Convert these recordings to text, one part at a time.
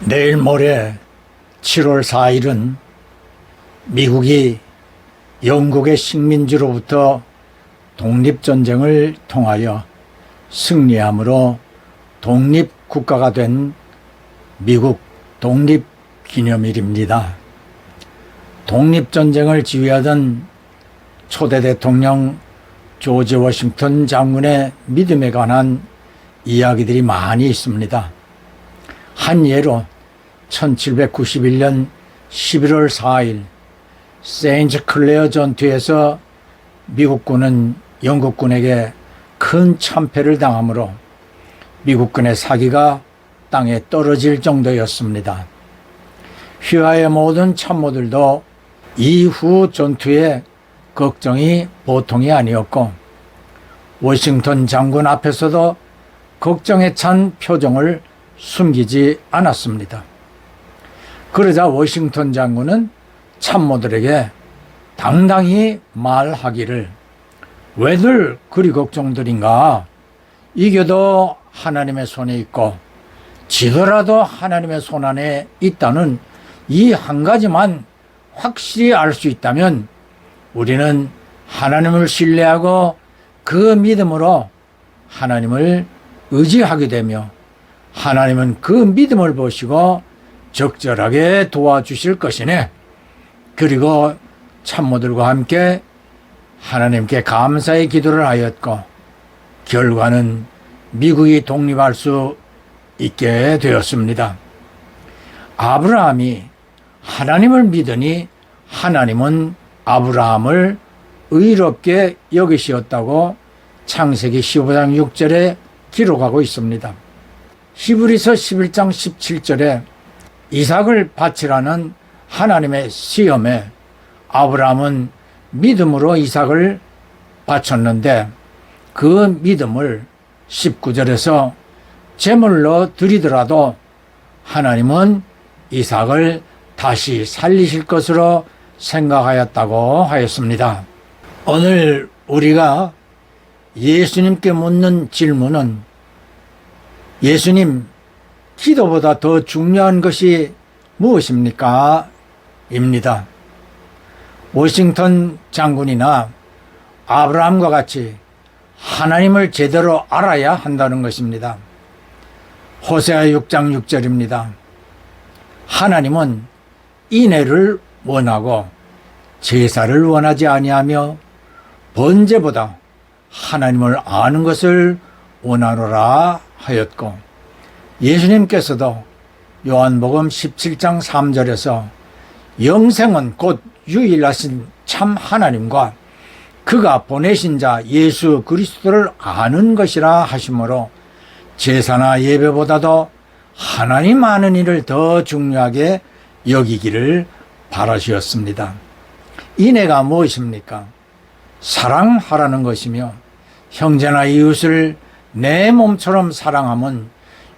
내일 모레 7월 4일은 미국이 영국의 식민지로부터 독립전쟁을 통하여 승리함으로 독립국가가 된 미국 독립기념일입니다. 독립전쟁을 지휘하던 초대 대통령 조지 워싱턴 장군의 믿음에 관한 이야기들이 많이 있습니다. 한 예로 1791년 11월 4일 세인트 클레어 전투에서 미국군은 영국군에게 큰 참패를 당하므로 미국군의 사기가 땅에 떨어질 정도였습니다. 휘하의 모든 참모들도 이후 전투의 걱정이 보통이 아니었고 워싱턴 장군 앞에서도 걱정에 찬 표정을 숨기지 않았습니다. 그러자 워싱턴 장군은 참모들에게 당당히 말하기를 왜들 그리 걱정들인가? 이겨도 하나님의 손에 있고 지더라도 하나님의 손 안에 있다는 이 한 가지만 확실히 알 수 있다면 우리는 하나님을 신뢰하고 그 믿음으로 하나님을 의지하게 되며 하나님은 그 믿음을 보시고 적절하게 도와주실 것이네. 그리고 참모들과 함께 하나님께 감사의 기도를 하였고 결과는 미국이 독립할 수 있게 되었습니다. 아브라함이 하나님을 믿으니 하나님은 아브라함을 의롭게 여기시었다고 창세기 15장 6절에 기록하고 있습니다. 히브리서 11장 17절에 이삭을 바치라는 하나님의 시험에 아브라함은 믿음으로 이삭을 바쳤는데 그 믿음을 19절에서 제물로 드리더라도 하나님은 이삭을 다시 살리실 것으로 생각하였다고 하였습니다. 오늘 우리가 예수님께 묻는 질문은 예수님, 기도보다 더 중요한 것이 무엇입니까? 입니다. 워싱턴 장군이나 아브라함과 같이 하나님을 제대로 알아야 한다는 것입니다. 호세아 6장 6절입니다. 하나님은 인애를 원하고 제사를 원하지 아니하며 번제보다 하나님을 아는 것을 원하노라 하였고 예수님께서도 요한복음 17장 3절에서 영생은 곧 유일하신 참 하나님과 그가 보내신 자 예수 그리스도를 아는 것이라 하시므로 제사나 예배보다도 하나님 아는 일을 더 중요하게 여기기를 바라시었습니다. 인애가 무엇입니까? 사랑하라는 것이며 형제나 이웃을 내 몸처럼 사랑함은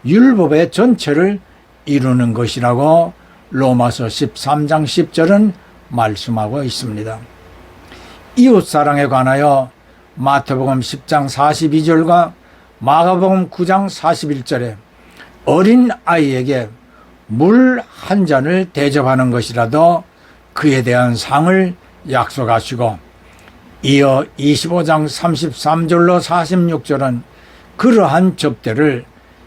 율법의 전체를 이루는 것이라고 로마서 13장 10절은 말씀하고 있습니다. 이웃사랑에 관하여 마태복음 10장 42절과 마가복음 9장 41절에 어린 아이에게 물 한 잔을 대접하는 것이라도 그에 대한 상을 약속하시고 이어 25장 33절로 46절은 그러한 접대를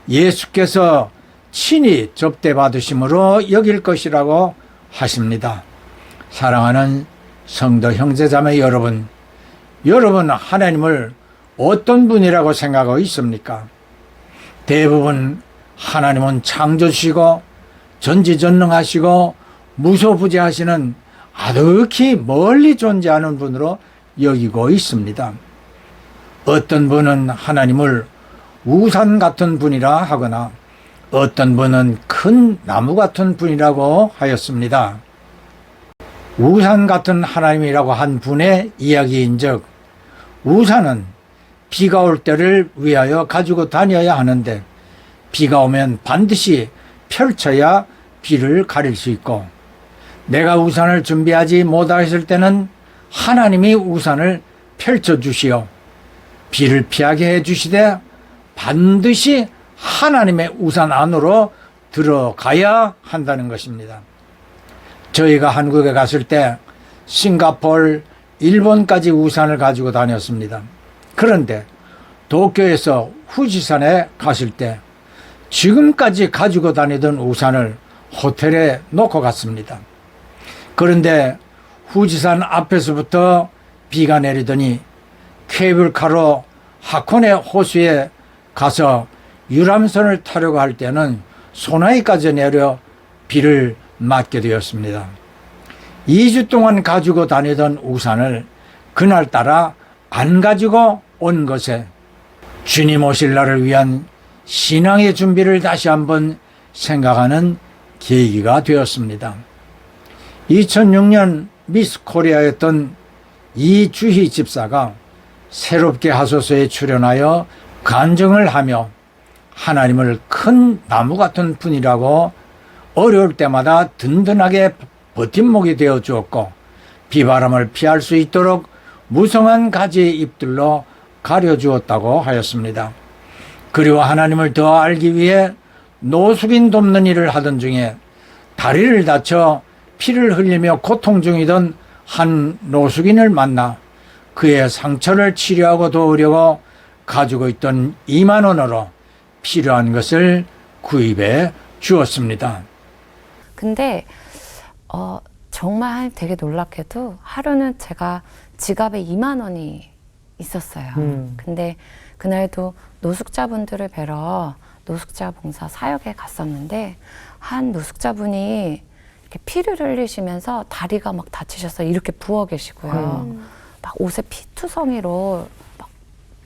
예수께서 친히 접대받으심으로 여길 것이라고 하십니다. 사랑하는 성도 형제자매 여러분, 여러분 하나님을 어떤 분이라고 생각하고 있습니까? 대부분 하나님은 창조주시고 전지전능하시고 무소부재하시는 아득히 멀리 존재하는 분으로 여기고 있습니다. 어떤 분은 하나님을 우산 같은 분이라 하거나 어떤 분은 큰 나무 같은 분이라고 하였습니다. 우산 같은 하나님이라고 한 분의 이야기인즉 우산은 비가 올 때를 위하여 가지고 다녀야 하는데 비가 오면 반드시 펼쳐야 비를 가릴 수 있고 내가 우산을 준비하지 못하였을 때는 하나님이 우산을 펼쳐주시어 비를 피하게 해주시되 반드시 하나님의 우산 안으로 들어가야 한다는 것입니다. 저희가 한국에 갔을 때 싱가포르, 일본까지 우산을 가지고 다녔습니다. 그런데 도쿄에서 후지산에 갔을 때 지금까지 가지고 다니던 우산을 호텔에 놓고 갔습니다. 그런데 후지산 앞에서부터 비가 내리더니 케이블카로 하코네 호수에 가서 유람선을 타려고 할 때는 소나기까지 내려 비를 맞게 되었습니다. 2주 동안 가지고 다니던 우산을 그날따라 안 가지고 온 것에 주님 오실 날을 위한 신앙의 준비를 다시 한번 생각하는 계기가 되었습니다. 2006년 미스 코리아였던 이주희 집사가 새롭게 하소서에 출연하여 간증을 하며 하나님을 큰 나무 같은 분이라고 어려울 때마다 든든하게 버팀목이 되어 주었고 비바람을 피할 수 있도록 무성한 가지의 잎들로 가려주었다고 하였습니다. 그리고 하나님을 더 알기 위해 노숙인 돕는 일을 하던 중에 다리를 다쳐 피를 흘리며 고통 중이던 한 노숙인을 만나 그의 상처를 치료하고 도우려고 가지고 있던 2만 원으로 필요한 것을 구입해 주었습니다. 근데 정말 되게 놀랍게도 하루는 제가 지갑에 2만 원이 있었어요. 근데 그날도 노숙자분들을 뵈러 노숙자 봉사 사역에 갔었는데 한 노숙자분이 이렇게 피를 흘리시면서 다리가 막 다치셔서 이렇게 부어 계시고요. 막 옷에 피투성이로 막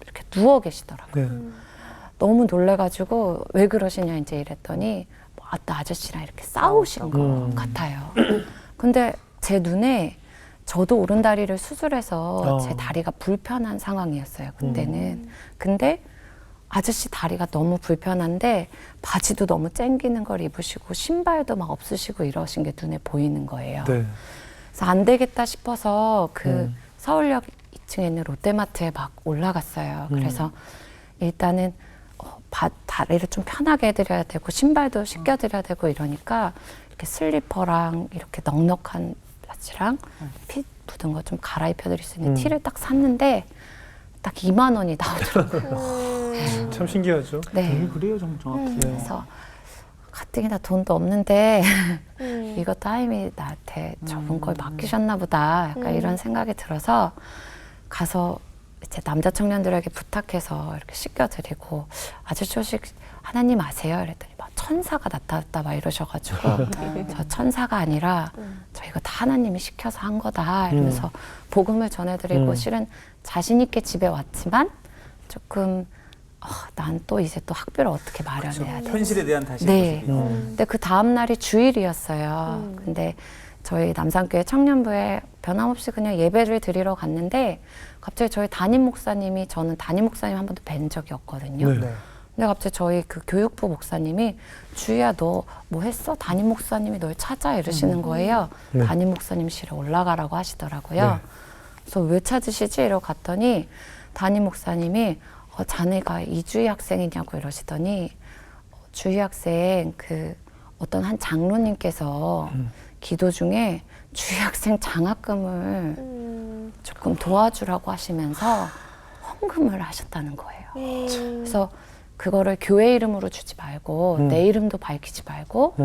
이렇게 누워 계시더라고요. 네. 너무 놀래가지고 왜 그러시냐 이제 이랬더니 뭐 아따 아저씨랑 이렇게 싸우신 것 같아요. 근데 제 눈에 저도 오른다리를 수술해서 제 다리가 불편한 상황이었어요. 그때는. 근데 아저씨 다리가 너무 불편한데 바지도 너무 쨍기는 걸 입으시고 신발도 막 없으시고 이러신 게 눈에 보이는 거예요. 네. 그래서 안 되겠다 싶어서 그 서울역 2층에 있는 롯데마트에 막 올라갔어요. 그래서 일단은 다리를 좀 편하게 해드려야 되고 신발도 씻겨드려야 되고 이러니까 이렇게 슬리퍼랑 이렇게 넉넉한 바지랑 피 묻은 거 좀 갈아입혀드릴 수 있는 티를 딱 샀는데 딱 2만 원이 나오더라고요. 참 신기하죠. 네. 그래요, 정확히. 그래서 가뜩이나 돈도 없는데 이것도 하임이 나한테 저분 걸 맡기셨나 보다 약간 이런 생각이 들어서 가서 이제 남자 청년들에게 부탁해서 이렇게 씻겨드리고 아저씨 혹시 하나님 아세요? 이랬더니 막 천사가 나타났다 막 이러셔가지고 저 천사가 아니라 저 이거 다 하나님이 시켜서 한 거다 이러면서 복음을 전해드리고 실은 자신 있게 집에 왔지만 조금 난 또 이제 또 학비를 어떻게 마련해야 돼? 현실에 대한 다시 네. 모습이죠. 근데 그 다음 날이 주일이었어요. 근데 저희 남산교회 청년부에 변함없이 그냥 예배를 드리러 갔는데 갑자기 저희 담임 목사님이 저는 담임 목사님 한 번도 뵌 적이 없거든요. 네. 근데 갑자기 저희 그 교육부 목사님이 주희야 너 뭐 했어? 담임 목사님이 널 찾아 이러시는 거예요. 네. 담임 목사님실에 올라가라고 하시더라고요. 네. 그래서 왜 찾으시지? 이러고 갔더니 담임 목사님이 자네가 이주희 학생이냐고 이러시더니 주희 학생 그 어떤 한 장로님께서 기도 중에 주희 학생 장학금을 조금 도와주라고 하시면서 헌금을 하셨다는 거예요. 그래서 그거를 교회 이름으로 주지 말고 내 이름도 밝히지 말고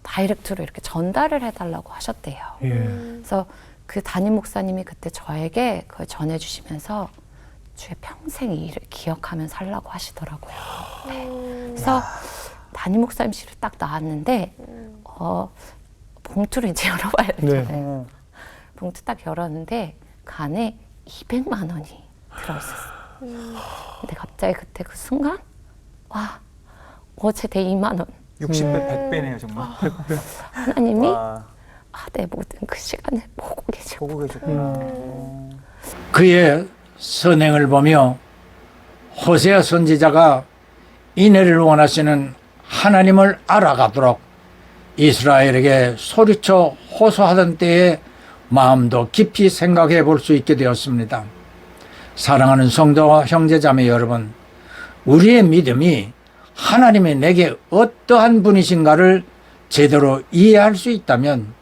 다이렉트로 이렇게 전달을 해달라고 하셨대요. 예. 그래서 그 담임 목사님이 그때 저에게 그걸 전해주시면서 주의 평생 이 일을 기억하면 살라고 하시더라고요. 네. 그래서 담임 목사님실을 딱 나왔는데 봉투를 이제 열어봐야 되잖아요. 봉투 딱 열었는데 그 안에 200만 원이 들어있었어요. 근데 갑자기 그때 그 순간 와 어제 내 2만 원 60배, 100배네요, 정말. 하나님이 와, 내 모든 그 시간을 보고 계시고 보고 계셨구나. 그의 선행을 보며 호세아 선지자가 인애를 원하시는 하나님을 알아가도록 이스라엘에게 소리쳐 호소하던 때에 마음도 깊이 생각해 볼 수 있게 되었습니다. 사랑하는 성도와 형제자매 여러분, 우리의 믿음이 하나님이 내게 어떠한 분이신가를 제대로 이해할 수 있다면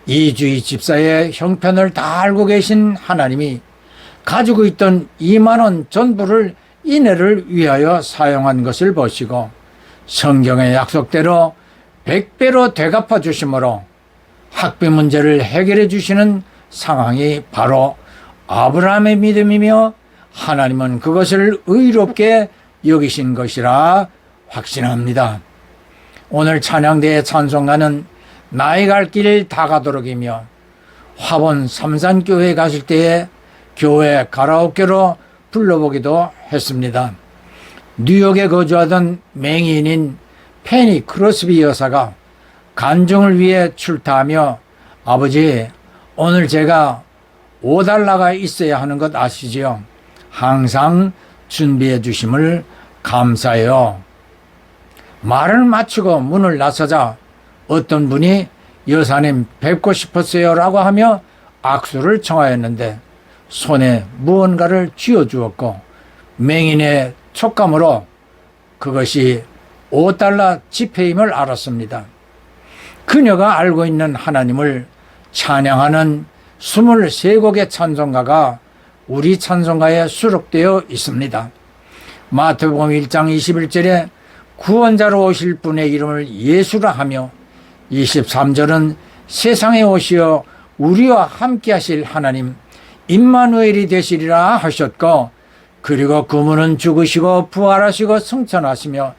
이주희 집사의 형편을 다 알고 계신 하나님이 가지고 있던 2만 원 전부를 이내를 위하여 사용한 것을 보시고 성경의 약속대로 100배로 되갚아 주심으로 학비 문제를 해결해 주시는 상황이 바로 아브라함의 믿음이며 하나님은 그것을 의롭게 여기신 것이라 확신합니다. 오늘 찬양대의 찬송가는 나의 갈 길 다 가도록이며 화본 삼산교회에 가실 때에 교회 가라오케로 불러보기도 했습니다. 뉴욕에 거주하던 맹인인 페니 크로스비 여사가 간증을 위해 출타하며 아버지 오늘 제가 $5가 있어야 하는 것 아시지요? 항상 준비해 주심을 감사해요. 말을 마치고 문을 나서자 어떤 분이 여사님 뵙고 싶었어요 라고 하며 악수를 청하였는데 손에 무언가를 쥐어주었고 맹인의 촉감으로 그것이 $5 지폐임을 알았습니다. 그녀가 알고 있는 하나님을 찬양하는 23곡의 찬송가가 우리 찬송가에 수록되어 있습니다. 마태복음 1장 21절에 구원자로 오실 분의 이름을 예수라 하며 23절은 세상에 오시어 우리와 함께 하실 하나님 임마누엘이 되시리라 하셨고 그리고 그분은 죽으시고 부활하시고 승천하시며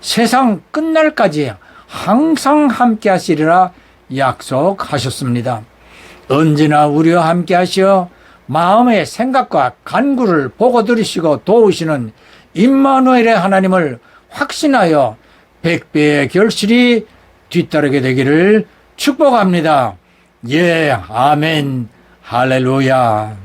세상 끝날까지 항상 함께 하시리라 약속하셨습니다. 언제나 우리와 함께 하시어 마음의 생각과 간구를 보고 들으시고 도우시는 임마누엘의 하나님을 확신하여 100배의 결실이 뒤따르게 되기를 축복합니다. 예, 아멘, 할렐루야.